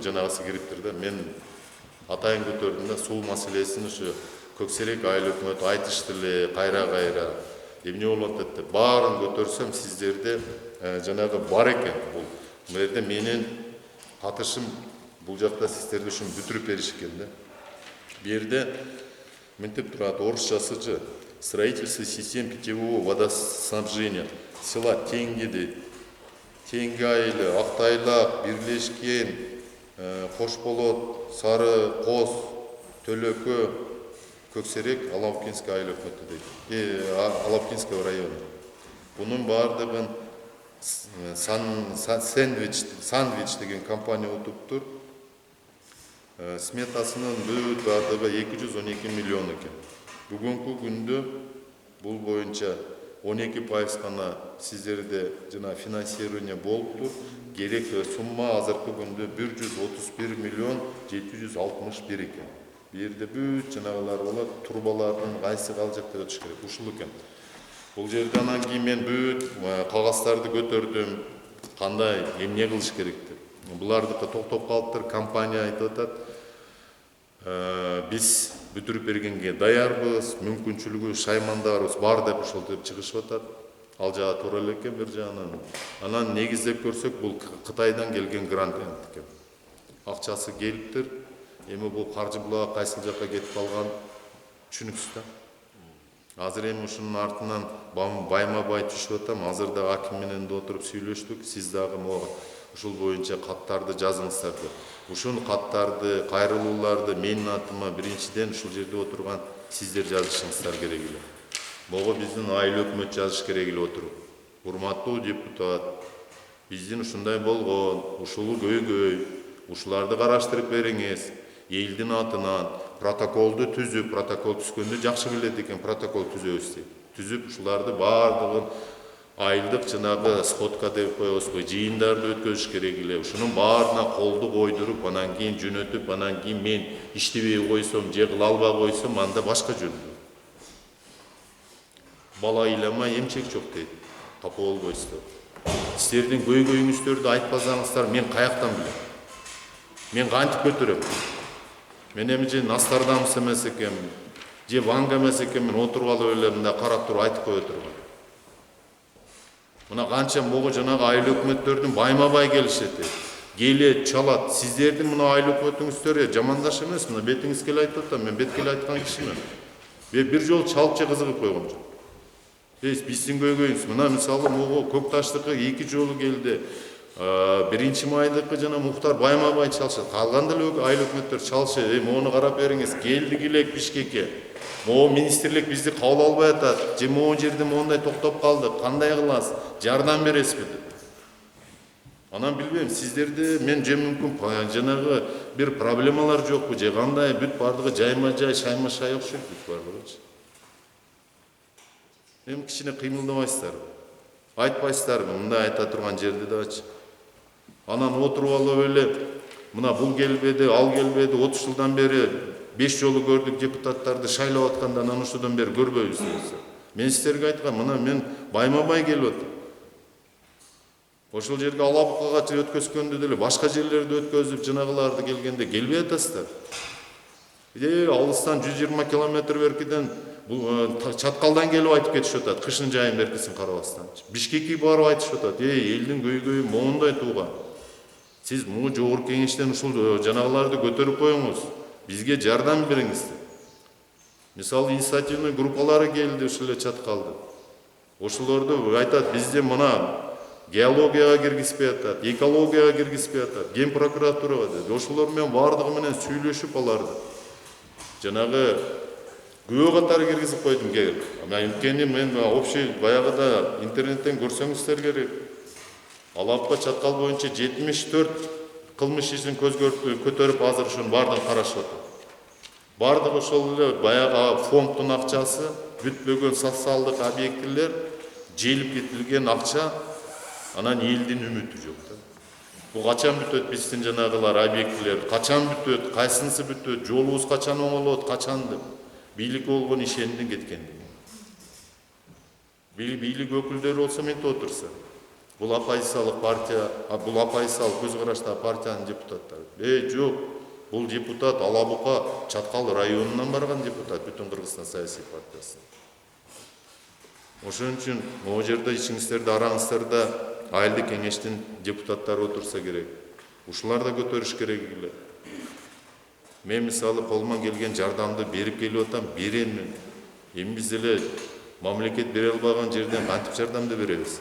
жанагысы кириптир да. Мен атайын көтөрдүм да суу маселесин ушу Көксерек айыл өкмөтү айтышты эле кайра эмне болот деп баарын көтөрсөм сиздерде жанагы бар экен. Бул жерде менин катышым бул жакта сиздерде ушуну бүтүрүп беришкен да. Бу жерде мынтип турат орусчасычы строительство систем питьевого водоснабжения села Теңги дейт. Теңги айылы, Актайлак, Бирлешкен, Кошболот, Сары Коз, Төлөкө, Көксерек, Алапкинский айыл өкмөтү дейт. Алапкинский району. Бунун бардыгын Сандвич деген компания утуптур. Сметасынын бүт бардыгы 212 миллион экен. Бүгүнкү күндө бул боюнча 12% гана сиздерде жана финансирование болуптур. Керектүү сумма азыркы күндө 131 миллион 761 экен. Бу жерде бүт жанагылар болот, турбалардын кайсы кал жакта өтүш керек, ушул экен. Бул жерде анан кийин мен бүт кагаздарды көтөрдүм, кандай эмне кылыш керек деп. Булардыкы токтоп калыптыр, компания айтып атат. Биз бүтүрүп бергенге даярбыз, мүмкүнчүлүгү шаймандарыбыз бар деп ошол деп чыгышып атат. Ал жагы туура эле экен бир жагынан. Анан негиздеп көрсөк, бул Кытайдан келген грант экен. Акчасы келиптир. Эми бул каржы булага кайсы жакка кетип калган түшүнүксүз да. Азыр эми ушунун артынан байма-бай түшүп атам. Азыр да аким менен отуруп сүйлөштүк. Сиз дагы могу ушул боюнча каттарды жазыңыздар деп. Ушул каттарды, кайрылууларды менин атыма биринчиден ушул жерде отурган сиздер жазышыңыздар керек эле. Могу биздин айыл өкмөт жазыш керек эле отуруп. Урматтуу депутат, биздин ушундай болгон, ушулу көйгөй, ушуларды караштырып бериңиз. Элдин атынан протоколду түзүп, протокол түзгөндө жакшы билет экен, протокол түзөбүз дейт. Түзүп ушуларды бардыгын айылдык жанагы сходка деп коебузбу, жыйындарды өткөзүш керек эле. Ушунун баарына колду койдуруп, анан кийин жөнөтүп, анан кийин мен иштебей койсом, же кыла албай койсом, анда башка жөнү. Бала ыйламай эмчек жок дейт. Капа болбойсуздар. Сиздердин көйгөйүңүздөрдү айтпасаңыздар, мен каяктан билем? Мен кантип көтөрөм? Мен эми же Нострадамус эмес экенмин, же Ванга эмес экенмин, отуруп алып эле мында карап туруп айтып кое турган. Мына канча могу жанагы айыл өкмөттөрдүн байма-бай келишет. Келет, чалат. Сиздердин мына айыл өкмөтүңүздөр жамандаш эмес, мына бетиңиз келе айтып атам, мен бет келе айткан кишимин. Бир жол чалып же кызыгып койгон жок. Биздин көйгөйүбүз. Мына мисалы могу Көкташтыкы 2 жолу келди. 1-майдыкы жана Мухтар байма-бай чалышат. Калган деле айыл өкмөттөр чалышат. Моуну карап бериңиз. Келдик эле Бишкекке. Могу министрлик бизди кабыл албай атат. Же могу жерде моундай токтоп калдык. Кандай кыласыз? Жардам бересизби деп. Анан билбейм, сиздерде мен же мүмкүн жанагы бир проблемалар жокпу, же кандай бүт бардыгы жайма-жай, шайма-шай окшойт бүт бардыгычы. Эми кичине кыймылдабайсыздарбы? Айтпайсыздарбы? Мындай айта турган жерде дачы. Анан отуруп алып эле мына бул келбеди, ал келбеди, 30 жылдан бери 5 жолу көрдүк депутаттарды шайлап атканда, анан ушудан бери көрбөйбүз десе. Мен сиздерге айткам, мына мен байма-бай келип атам. Ошол жерге Алапкага өткөзгөндө деле башка жерлерде өткөзүп, жанагыларды келгенде келбей атасыздар. Алыстан 120 километр беркиден бул чаткалдан келип айтып кетишип атат, кышын жайын беркисин карабастан. Бишкекке барып айтышып атат, элдин көйгөйү моундай тууган. Сиз могу жогорку кеңештен ушул жанагыларды көтөрүп коюңуз, бизге жардам бериңиз. Мисалы инициативный группалары келди ушул эле чаткалды. Ошолорду айтат, бизде мына геологияга киргизбей атат, экологияга киргизбей атат, ген прокуратурага деди. Ошолор менен бардыгы менен сүйлөшүп аларды. Жанагы күбө катары киргизип койдум керек. Анткени мен общий баягыда интернеттен көрсөңүздөр керек. Алапка чаткал боюнча 74 кылмыш ишин көтөрүп азыр ушунун бардыгын карашып атат. Бардыгы ошол эле баягы фонддун акчасы, бүтпөгөн социалдык объектилер, желип кетилген акча, анан элдин үмүтү жок да. Бул качан бүтөт биздин жанагылар объектилер, качан бүтөт, кайсынысы бүтөт, жолубуз качан оңолот, качан деп. Бийлик болгон ишендин кеткен. Бийлик өкүлдөрү болсо мынтип отурса. Бул оппозициялык партия, бул оппозициялык көз караштагы партиянын депутаттары. Жок, бул депутат Ала Бука Чаткал районунан барган депутат, бүтүн Кыргызстан саясий партиясы. Ошон үчүн могу жерде ичиңиздерде араңыздарда айылдык кеңештин депутаттары отурса керек. Ушулар да көтөрүш керек эле. Мен мисалы колуман келген жардамды берип келип атам, беремин. Эми биз деле мамлекет бере албаган жерден кантип жардамды беребиз?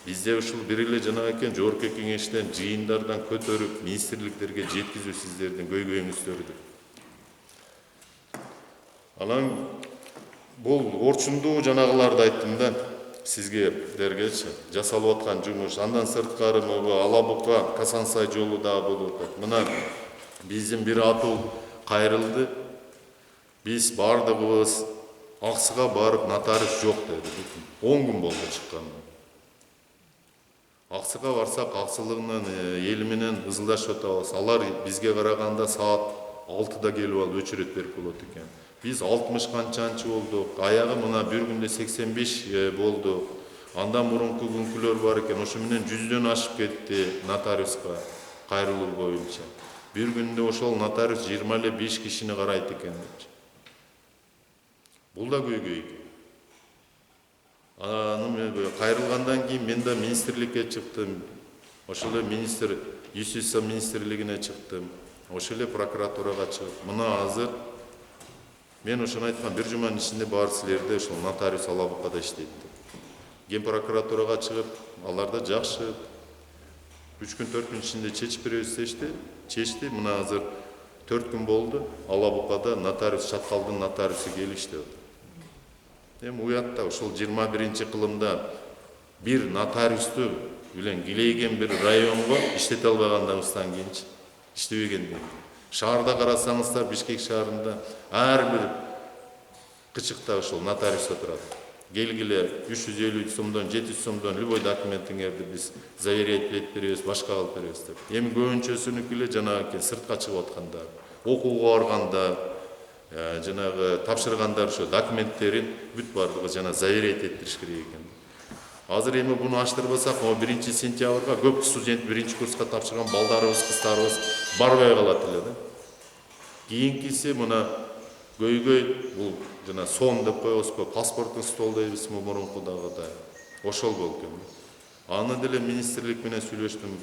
Бизде ушул бир эле жанагы жогорку кеңештен, жыйындардан көтөрүп, министрликтерге жеткизүү сиздердин көйгөйүңүздөрдү. Анан бул орчундуу жанагыларды айттым да сизге дергечи жасалып аткан жумуш. Андан сырткары могу Ала Бука Касансай жолу дагы болуп атат. Мына биздин бир атуу кайрылды. Биз бардыгыбыз Аксыга барып нотариус жок деди. 10 күн болду чыкканына. Аксыга барсак аксылыгынын эли менен ызылдашып атабыз. Алар бизге караганда саат 6-да келип алып өчүрөт берип болот экен. Biz 60 kançançı olduk. Ayağı mına bir günde 85 oldu. Andan murunku günkülör var eken. Oşu menen 100'den aşıp ketti notariuska kayrılır boyunca. Bir günde oşol notarius 25 kişini karayt eken. Bul da köygöy. Kayrılgandan keyin men de ministerlikке çıktım. Oşole minister Юстиция министрлигине çıktım. Oşole prokuraturaga çıkıp. Mına hazır. Мен ошону айткам, бир жуманын ичинде баары силерде ошол нотариус Ала Букада иштейт деп. Ген прокуратурага чыгып, алар да жакшы 3 күн 4 күн ичинде чечип беребиз дешти. Чечти. Мына азыр 4 күн болду. Ала Букада нотариус Чаткалдын нотариусу келип иштеп атат. Эми уятта ошол 21-кылымда бир нотариусту билен килейген бир районго иштете албагандыгыбыздан кийинчи иштебегенден. Шаарда карасаңыздар, Бишкек шаарында ар бир кычыкта ошол нотариус отурат. Келгиле 350 сомдон, 700 сомдон любой документиңерди биз заверять беребиз, башка кылып беребиз деп. Эми көбүнчөсүнүкү эле жанагы сыртка чыгып аткандар, окууга барганда, жанагы тапшыргандар ошо документтерин бүт бардыгы жана заверять этириш керек экен. Азыр эми буну аштырбасак, 1 сентябрга көп студент 1 курска тапшырган балдарыбыз, кыздарыбыз барбай калат эле да. Кийинкиси мына көйгөй бул жана сом деп коебузбу, паспорттун стол дейбизби мурункудагыдай. Ошол болуп экен. Аны деле министрлик менен сүйлөштүм.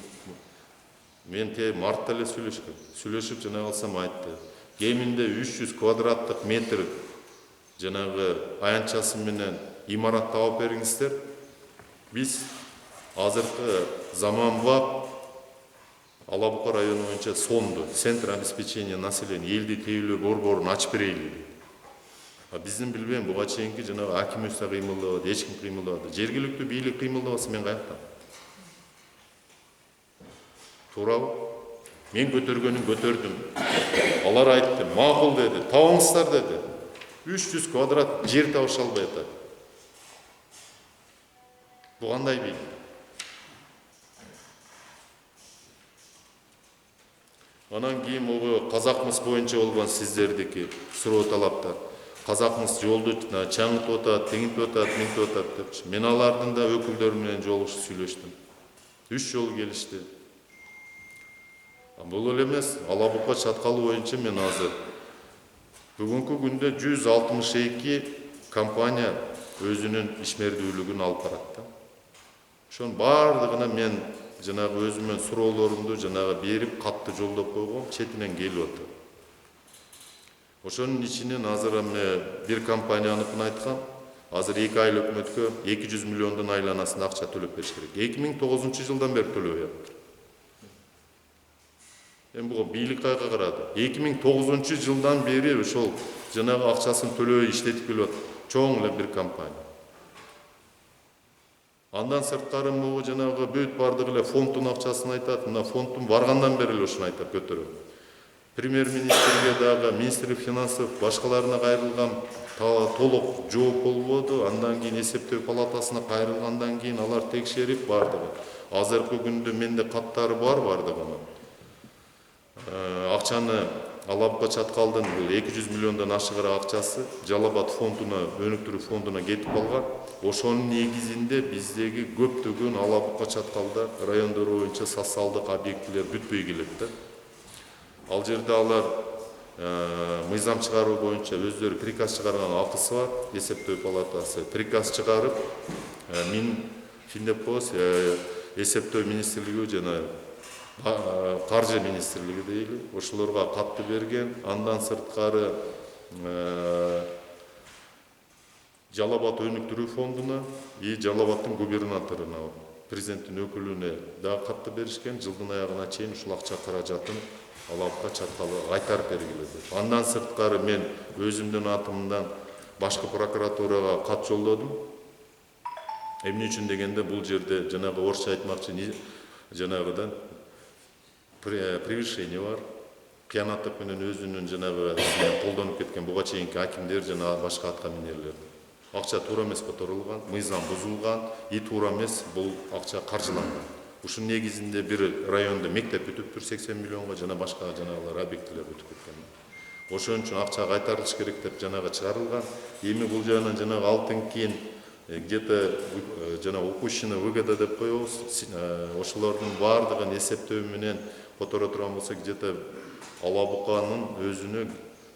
Мен мартта эле сүйлөшкөм. Сүйлөшүп жана калсам айтты. Кеминде 300 квадраттык метр жанагы аянтчасы менен имарат таап бериңиздер. Biz azırkı zamanbap Ала Бука району боюнча сонду, центр обеспечения населения, элди тейлөө борборун ачып берейли. Биздин билбейм, буга чейинки жанагы аким өз кыймылдабады, эч ким кыймылдабады. Жергиликтүү бийлик кыймылдабаса мен каяктан? Туурабы? Мен көтөргөнүн көтөрдүм. Алар айтты, макул деди, табыңыздар деди. 300 квадрат жер табыша албай атат. Bu qanday beyli? Анан кийин могу казакмыс боюнча болгон сиздердики суроо талаптар. Казакмыс жолду чаңытып атат, теңитип атат, минтип атат депчи. Мен алардын да өкүлдөрү менен жолугушуп сүйлөштүм. 3 жолу келишти. Бул эле эмес, Ала Бука Чаткалы боюнча мен азыр бүгүнкү күндө 162 компания өзүнүн ишмердүүлүгүн алып барат. Ошонун бардыгына мен жанагы өзүмөн суроолорумду жанагы берип, катты жолдоп койгом, четинен келип атат. Ошонун ичинен азыр бир компанияныкын айткам, азыр 2 ай өкмөткө 200 миллиондун айланасында акча төлөп бериш керек. 2009-жылдан бери төлөп жатыр. Эми буга бийлик кайга карады? 2009-жылдан бери ошол жанагы акчасын төлөбөй иштетип келип атат. Чоң эле бир компания. Андан сырткары могу жанагы бүт бардыгы эле фонддун акчасын айтат. Мына фонддун баргандан бери эле ушуну айтат, көтөрөм. Премьер-министрге дагы, министр финансов башкаларына кайрылган толук жооп болбоду. Андан кийин эсептөө палатасына кайрылгандан кийин алар текшерип бардыгы. Азыркы күндө менде каттары бар бардыгы. Акчаны Алабыкка чаткалдын бул 200 миллиондон ашыгыраак акчасы Жалал Абад фондуна, өнүктүрүү фондуна кетип калган. Ошонун негизинде биздеги көптөгөн Алабыкка чаткалда райондор боюнча социалдык объектилер бүтпөй келет да. Ал жерде алар мыйзам чыгаруу боюнча өздөрү приказ чыгарган акысы бар. Эсептөө палатасы приказ чыгарып, финдеп коебуз, эсептөө министрлиги жана каржы министрлиги дейли, ошолорго катты берген. Андан сырткары Жалал Абад өнүктүрүү фондуна и Жалал Абадтын губернаторуна, президенттин өкүлүнө дагы катты беришкен. Жылдын аягына чейин ушул акча каражатын Алабыкка чаткалга кайтарып бергиле деп. Андан сырткары мен өзүмдүн атымдан башкы прокуратурага кат жолдодум. Эмне үчүн дегенде бул жерде жанагы орусча айтмакчы жанагыдан превышение бар. Кыянаттык менен өзүнүн жанагы колдонуп кеткен буга чейинки акимдер жана башка атка минерлер. Акча туура эмес которулган, мыйзам бузулган, и туура эмес бул акча каржыланган. Ушун негизинде бир райондо мектеп бүтүптүр 80 миллионго, жана башка жанагылар объектилер бүтүп кеткен. Ошон үчүн акча кайтарылыш керек деп жанагы чыгарылган. Эми бул жагынан жанагы алтын кийин где-то жана упущено выгода деп коебуз. Ошолордун баардыгын эсептөө менен которо турган болсо где-то Алабыканын өзүнө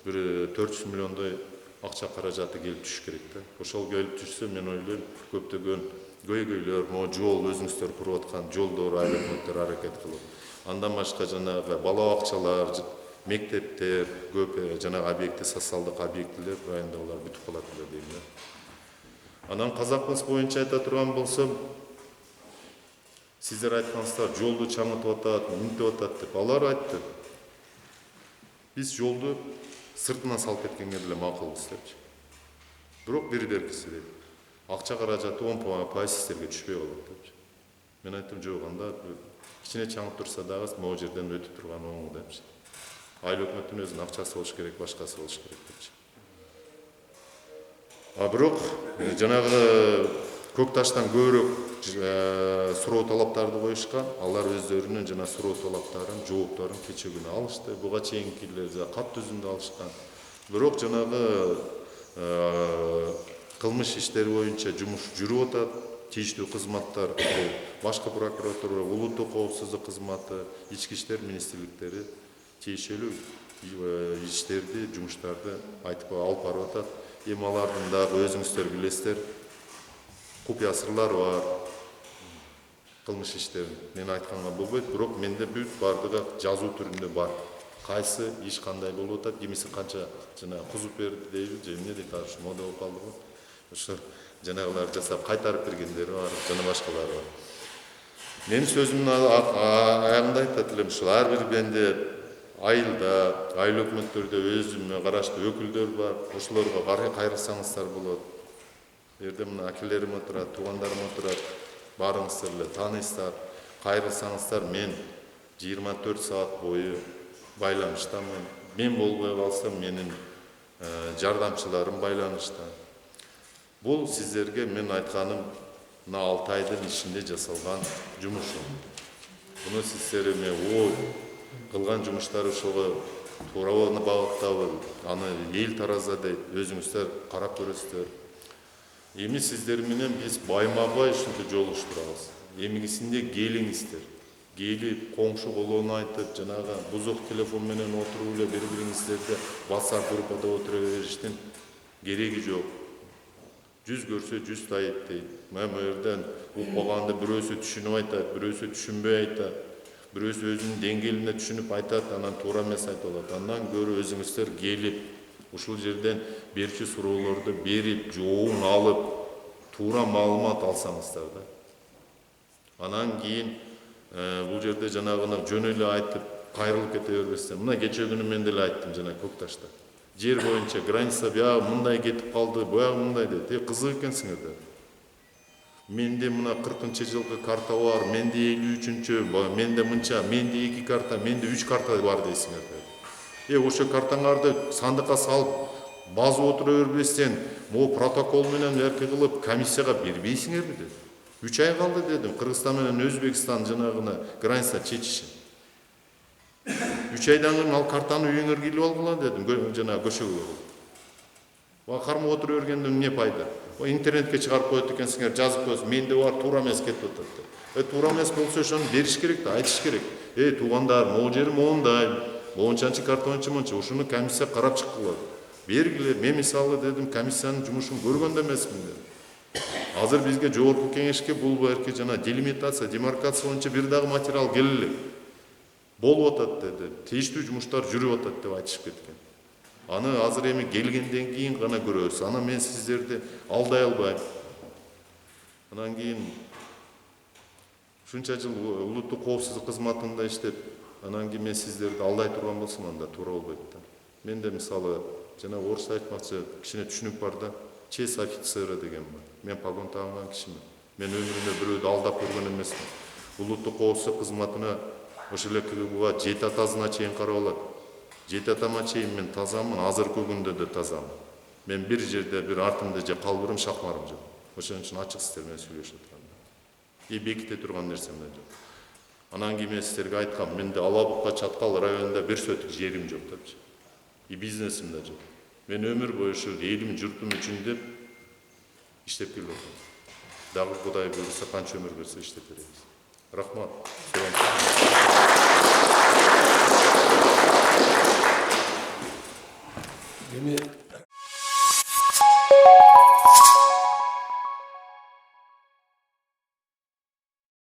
бир 400 миллиондой акча каражаты келип түшүш керек да. Ошол келип түшсө, мен ойлойм, көптөгөн көйгөйлөр, могу жол, өзүңүздөр куруп аткан жолдор, айлыктар аракет кылып. Андан башка жанагы бала бакчалар, мектептер, көп жанагы объекти, социалдык объектилер райондогулар бүтүп калат эле дейм да. Анан Казакмыс боюнча айта турган болсом, сиздер айткансыздар, жолду чаңытып атат, минтип атат деп. Алар айтты. Биз жолду сыртынан салып кеткенге деле макулбуз депчи. Бирок бир-беркиси дейт. Акча каражаты 10% сиздерге түшпөй калат депчи. Мен айттым, жок, анда кичине чаңып турса дагы могу жерден өтүп турган оң депчи. Айыл өкмөттүн өзүнүн акчасы болуш керек, башкасы болуш керек депчи. Бирок жанагы көк таштан көбүрөөк суроо талаптарды коюшкан. Алар өздөрүнүн жана суроо талаптарын, жоопторун кечээ күнү алышты. Буга чейинкилер кат түзүндө алышкан. Бирок жанагы кылмыш иштери боюнча жумуш жүрүп атат. Тийиштүү кызматтар, башкы прокуратура, улуттук коопсуздук кызматы, ички иштер министрликтери тиешелүү иштерди, жумуштарды айтып алып барып атат. Эми алардын дагы өзүңүздөр билесиздер, купуя сырлары бар. Кылмыш иштери мен айтканга болбойт, бирок менде бүт бардыгы жазуу түрүндө бар. Кайсы иш кандай болуп атат, кимиси канча жана кузуп берди дейби, же эмне дейт, ошо мода болуп калды го. Ошо жанагылар жасап кайтарып бергендери бар, жана башкалары бар. Менин сөзүмдүн аягында айтат элем, ушул ар бир менде айылда, айыл өкмөттөрдө өзүмө караштуу өкүлдөр бар. Ошолорго кайрылсаңыздар болот. Жерде мына акелерим отурат, туугандарым отурат. Барыңыздар эле тааныйсыздар. Кайрылсаңыздар, мен 24 саат бою байланыштамын. Мен болбой калсам, менин жардамчыларым байланышта. Бул сиздерге мен айтканым мына 6 айдын ичинде жасалган жумушум. Буну сиздер эми кылган жумуштар ошого туура багыттабы, аны эл тараза дейт, өзүңүздөр карап көрөсүздөр. Эми сиздер менен биз байма-бай ушинтип жолугуштурабыз. Эмигисинде келиңиздер. Келип, коңшу колоону айтып, жанагы бузук телефон менен отуруп эле бири-бириңиздерди WhatsApp группада отура бериштин кереги жок. Жүз көрсө жүз тайып дейт. Мен бу жерден укпаганды бирөөсү түшүнүп айтат, бирөөсү түшүнбөй айтат. Бирөөсү өзүнүн деңгээлине түшүнүп айтат, анан туура эмес айтып алат. Андан көрө өзүңүздөр келип, ушул жерден берчи суроолорду берип, жообун алып, туура маалымат алсаңыздар да. Анан кийин бул жерде жанагыны жөн эле айтып, кайрылып кете бербестен. Мына кечээ күнү мен деле айттым жана Көк Ташта. Жер боюнча граница бuyагы мындай кетип калды, бuyагы мындай дейт. Кызык экенсиңер да. Менде мына 40-жылкы карта бар, менде 53-чү, менде мынча, менде 2 карта, менде 3 карта бар дейсиңер да. Ошо картаңарды сандыкка салып, базып отура бербестен, могу протокол менен эрке кылып комиссияга бербейсиңерби дедим. 3 ай калды дедим, Кыргызстан менен Өзбекстан жанагына граница чечишин. 3 айдан кийин ал картаны үйүңөр кийлеп алгыла дедим, жана көчөгө. Кармап отура бергенде эмне пайда? Интернетке чыгарып коет экенсиңер, жазып коесуң, менде бар туура эмес кетип атат. Туура эмес болсо ошону бериш керек да, айтыш керек. Туугандар, могу жери моундай, моунчанчы картончу монча, ушуну комиссия карап чыккыла. Бергиле, мен мисалы дедим, комиссиянын жумушун көргөн да эмесмин дедим. Азыр бизге жогорку кеңешке бул берки жана делимитация, демаркация боюнча бир дагы материал келели. Болуп атат деди. Тийиштүү жумуштар жүрүп атат деп айтышып кеткен. Аны азыр эми келгенден кийин гана көрөбүз. Аны мен сиздерди алдай албайм. Анан кийин ушунча жыл улуттук коопсуздук кызматында иштеп, анан кийин мен сиздерди алдай турган болсом анда туура болбойт да. Менде мисалы жана орусча айтмакчы кичине түшүнүк бар да, честь офицера деген бар. Мен погон тагынган кишимин. Мен өмүрүмдө бирөөдү алдап көргөн эмесмин. Улуттук коопсуздук кызматына ошол эле КГБга 7 атасына чейин карап алат. 7 атама чейин мен тазамын, азыркы күндө да тазамын. Мен бир жерде бир артымда же калбырым, шакмарым жок. Ошон үчүн ачык сиздер менен сүйлөшүп турам. Беките турган нерсем да жок. Анан кийин мен сиздерге айткам, менде Алабукка Чаткал районунда бир сөтүк жерим жок депчи. Бизнесим да жок. Мен өмүр бою ушул элим, журтум үчүн деп иштеп келип атам. Дагы Кудай буйрса, канча өмүр берсе иштеп беребиз. Рахмат. Эми